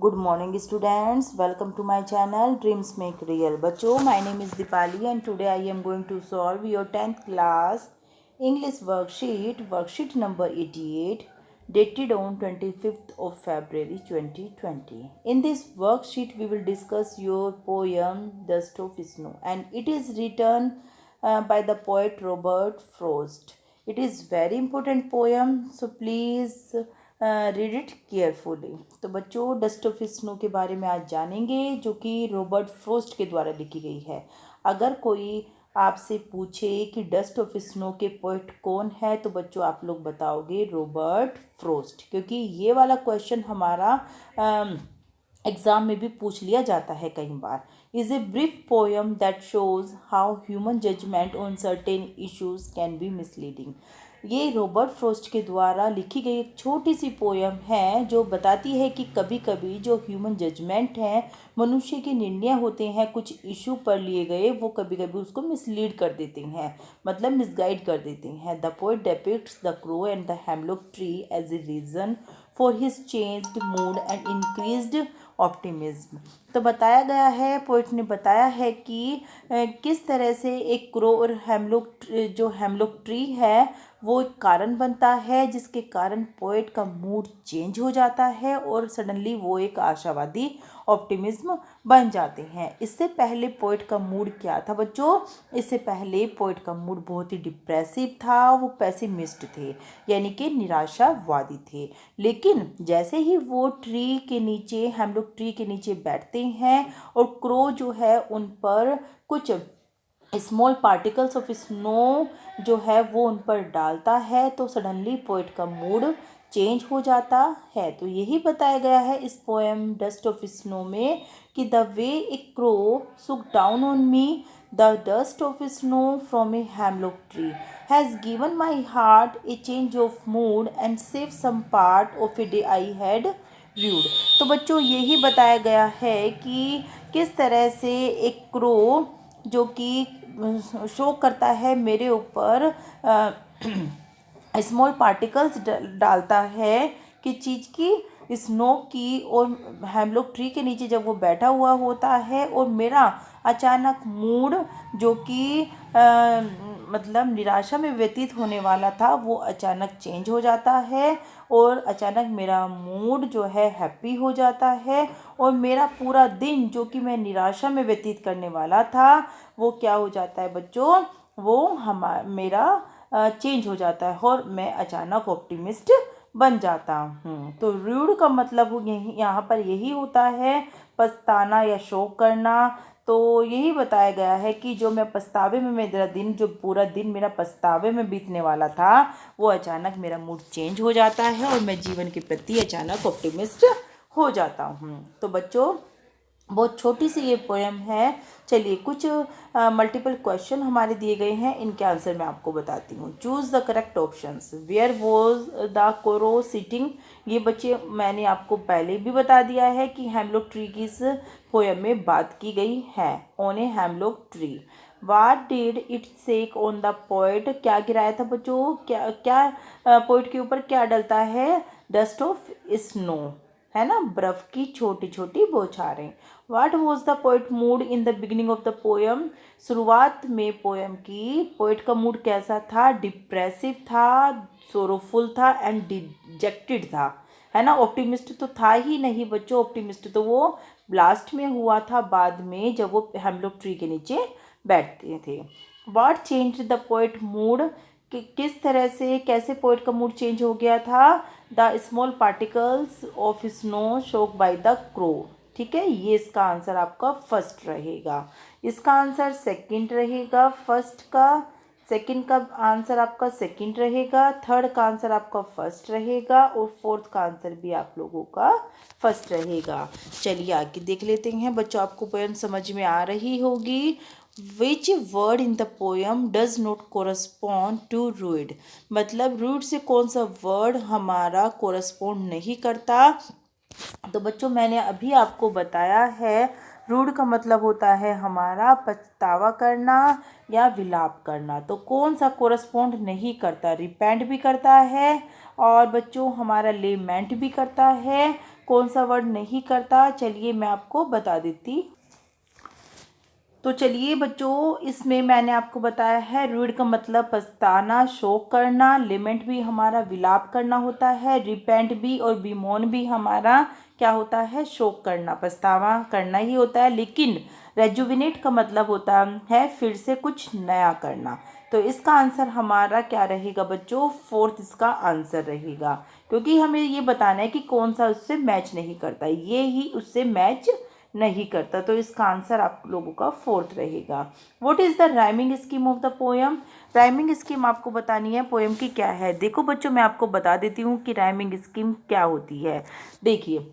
Good morning students, welcome to my channel Dreams Make Real. बच्चों, my name is Dipali and today I am going to solve your 10th class English worksheet number 88, dated on 25th of February 2020. In this worksheet we will discuss your poem Dust of Snow and it is written by the poet Robert Frost. It is very important poem, so please read it carefully. तो बच्चों, dust of snow के बारे में आज जानेंगे जो कि Robert Frost के द्वारा लिखी गई है। अगर कोई आपसे पूछे कि डस्ट ऑफ स्नो के पोएट कौन है तो बच्चों आप लोग बताओगे रॉबर्ट फ्रोस्ट, क्योंकि ये वाला क्वेश्चन हमारा एग्ज़ाम में भी पूछ लिया जाता है कई बार। Is a brief poem that shows how human judgement on certain issues can be misleading. ये रॉबर्ट फ्रोस्ट के द्वारा लिखी गई एक छोटी सी पोयम है जो बताती है कि कभी कभी जो ह्यूमन जजमेंट है, मनुष्य के निर्णय होते हैं कुछ इशू पर लिए गए, वो कभी कभी उसको मिसलीड कर देते हैं, मतलब मिसगाइड कर देते हैं। The poet depicts the crow and the hemlock tree as a reason for his changed mood and increased optimism. तो बताया गया है, पोइट ने बताया है कि किस तरह से एक क्रो और हेमलॉक ट्री है वो एक कारण बनता है जिसके कारण पोएट का मूड चेंज हो जाता है और सडनली वो एक आशावादी ऑप्टिमिज्म बन जाते हैं। इससे पहले पोएट का मूड क्या था बच्चों? इससे पहले पोएट का मूड बहुत ही डिप्रेसिव था, वो पेसिमिस्ट थे, यानी कि निराशावादी थे। लेकिन जैसे ही वो हेमलॉक ट्री के नीचे बैठते हैं और क्रो जो है उन पर कुछ स्मॉल पार्टिकल्स ऑफ स्नो जो है वो उन पर डालता है तो सडनली पोएट का मूड चेंज हो जाता है। तो यही बताया गया है इस पोएम डस्ट ऑफ स्नो में कि the way a crow shook down on me the dust of snow from a hemlock tree has given my heart a change of mood and save some part of a day I had viewed. तो बच्चों, यही बताया गया है कि किस तरह से एक क्रो जो कि शो करता है मेरे ऊपर स्मॉल पार्टिकल्स डालता है कि चीज़ की स्नो की, और हेमलॉक ट्री के नीचे जब वो बैठा हुआ होता है और मेरा अचानक मूड जो कि मतलब निराशा में व्यतीत होने वाला था वो अचानक चेंज हो जाता है और अचानक मेरा मूड जो है हैप्पी हो जाता है और मेरा पूरा दिन जो कि मैं निराशा में व्यतीत करने वाला था वो क्या हो जाता है बच्चों? वो मेरा चेंज हो जाता है और मैं अचानक ऑप्टिमिस्ट बन जाता हूँ। तो रूड का मतलब यहाँ पर यही होता है, पछताना या शोक करना। तो यही बताया गया है कि जो मैं पछतावे में मेरा दिन जो पूरा दिन मेरा पछतावे में बीतने वाला था वो अचानक मेरा मूड चेंज हो जाता है और मैं जीवन के प्रति अचानक ऑप्टिमिस्ट हो जाता हूँ। तो बच्चों, बहुत छोटी सी ये पोएम है। चलिए, कुछ मल्टीपल क्वेश्चन हमारे दिए गए हैं, इनके आंसर मैं आपको बताती हूँ। Choose the correct options. Where was the crow sitting? ये बच्चे मैंने आपको पहले भी बता दिया है कि हेमलॉक ट्री की इस पोएम में बात की गई है, on a hemlock tree. What did it shake on the poet? क्या गिराया था बच्चों? क्या क्या पोएट के ऊपर क्या डलता है? डस्ट ऑफ स्नो, है ना, बर्फ की छोटी छोटी बौछारें। What was the poet mood in the beginning of the poem? शुरुआत में पोएम की पोएट का मूड कैसा था? डिप्रेसिव था, सोरोफुल था एंड डिजेक्टेड था, है ना। ऑप्टिमिस्ट तो था ही नहीं बच्चों, ऑप्टिमिस्ट तो वो लास्ट में हुआ था, बाद में जब वो हेमलॉक ट्री के नीचे बैठते थे। वाट चेंज द पोएट मूड? कि किस तरह से, कैसे पोएट का मूड चेंज हो गया था? The small particles of snow शोक बाय द क्रो। ठीक है, ये इसका आंसर आपका फर्स्ट रहेगा। इसका आंसर सेकंड रहेगा, फर्स्ट का सेकंड का आंसर आपका सेकंड रहेगा, थर्ड का आंसर आपका फर्स्ट रहेगा और फोर्थ का आंसर भी आप लोगों का फर्स्ट रहेगा। चलिए आगे देख लेते हैं। बच्चों, आपको पोएम समझ में आ रही होगी। Which word in the poem does not correspond to rude? मतलब रूड से कौन सा वर्ड हमारा कोरस्पॉन्ड नहीं करता? तो बच्चों, मैंने अभी आपको बताया है, रूड का मतलब होता है हमारा पछतावा करना या विलाप करना। तो कौन सा कोरस्पॉन्ड नहीं करता? रिपेंट भी करता है और बच्चों हमारा लेमेंट भी करता है। कौन सा वर्ड नहीं करता, चलिए मैं आपको बता देती। तो चलिए बच्चों, इसमें मैंने आपको बताया है रीड का मतलब पछताना, शोक करना, लिमेंट भी हमारा विलाप करना होता है, रिपेंट भी और बीमोन भी हमारा क्या होता है, शोक करना, पछतावा करना ही होता है। लेकिन रेजुविनेट का मतलब होता है फिर से कुछ नया करना। तो इसका आंसर हमारा क्या रहेगा बच्चों, फोर्थ इसका आंसर रहेगा, क्योंकि हमें ये बताना है कि कौन सा उससे मैच नहीं करता, ये ही उससे मैच नहीं करता। तो इसका आंसर आप लोगों का फोर्थ रहेगा। What is the rhyming scheme of the poem. Rhyming scheme आपको बतानी है पोएम की क्या है। देखो बच्चों, मैं आपको बता देती हूँ कि राइमिंग स्कीम क्या होती है। देखिए,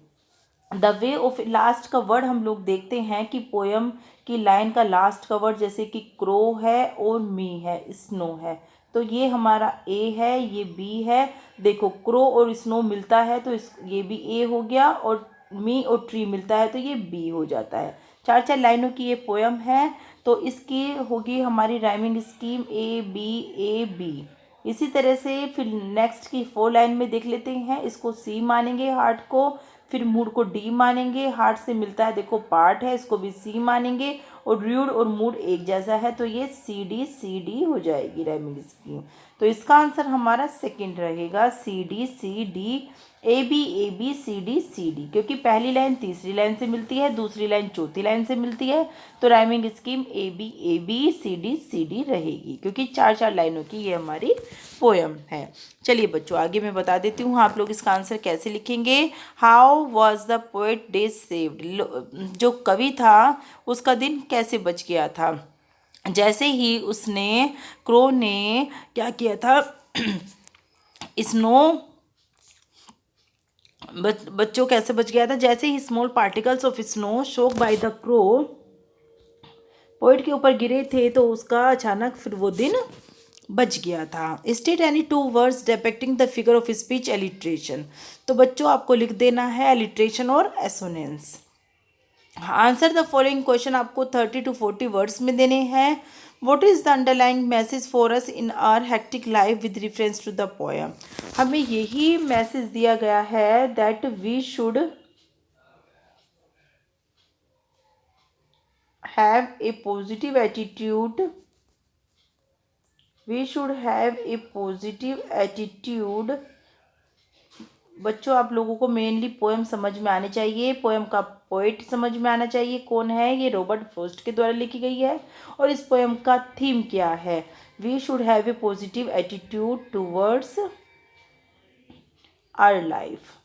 द वे ऑफ लास्ट का वर्ड हम लोग देखते हैं कि पोएम की लाइन का लास्ट का वर्ड जैसे कि क्रो है और मी है, स्नो है, तो ये हमारा ए है, ये बी है। देखो, क्रो और स्नो मिलता है तो ये भी ए हो गया, और मी और ट्री मिलता है तो ये बी हो जाता है। चार चार लाइनों की ये पोएम है, तो इसकी होगी हमारी rhyming scheme A B A B. इसी तरह से फिर नेक्स्ट की 4 लाइन में देख लेते हैं। इसको सी मानेंगे हार्ट को, फिर मूड को डी मानेंगे, हार्ट से मिलता है देखो पार्ट है, इसको भी सी मानेंगे, और र्यूड और मूड एक जैसा है तो ये सी डी हो जाएगी राइमिंग स्कीम। तो इसका आंसर हमारा सेकंड रहेगा, C D A B C D, क्योंकि पहली लाइन तीसरी लाइन से मिलती है, दूसरी लाइन चौथी लाइन से मिलती है, तो rhyming scheme A B C D रहेगी, क्योंकि चार चार लाइनों की ये हमारी पोयम है। चलिए बच्चों, आगे मैं बता देती हूँ आप लोग इसका आंसर कैसे लिखेंगे। How was the poet day saved. जो कवि था उसका दिन कैसे बच गया था। जैसे ही उसने, क्रो ने क्या किया था, स्नो, बच्चों कैसे बच गया था, जैसे ही स्मॉल पार्टिकल्स ऑफ स्नो शोक बाय द क्रो पोइट के ऊपर गिरे थे तो उसका अचानक फिर वो दिन बच गया था। State any 2 words depicting the figure of speech alliteration. तो बच्चों आपको लिख देना है एलिट्रेशन और assonance. Answer the following question आपको 30 to 40 वर्ड्स में देने हैं। What is the underlying message for us in our hectic life with reference to the poem. हमें यही मैसेज दिया गया है that we should have a positive attitude, we should have a positive attitude. बच्चों आप लोगों को मेनली पोएम समझ में आने चाहिए, पोएम का पोएट समझ में आना चाहिए कौन है, ये रॉबर्ट फ्रॉस्ट के द्वारा लिखी गई है, और इस पोएम का थीम क्या है। We should have a positive attitude towards our life.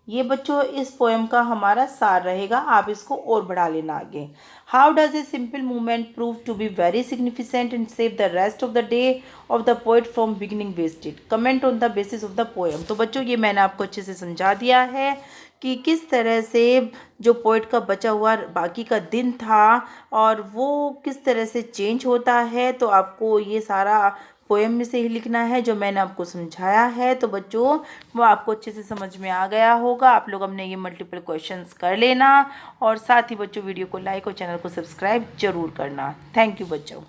ये बच्चों इस पोएम का हमारा सार रहेगा, आप इसको और बढ़ा लेना आगे। How does a simple movement prove to be very significant and save the rest of the day of the poet from beginning wasted, comment on the basis of the poem. तो बच्चों ये मैंने आपको अच्छे से समझा दिया है कि किस तरह से जो पोएट का बचा हुआ बाकी का दिन था और वो किस तरह से चेंज होता है, तो आपको ये सारा पोएम में से ही लिखना है जो मैंने आपको समझाया है। तो बच्चों वो आपको अच्छे से समझ में आ गया होगा। आप लोग अपने ये मल्टीपल क्वेश्चंस कर लेना, और साथ ही बच्चों वीडियो को लाइक और चैनल को सब्सक्राइब जरूर करना। थैंक यू बच्चों।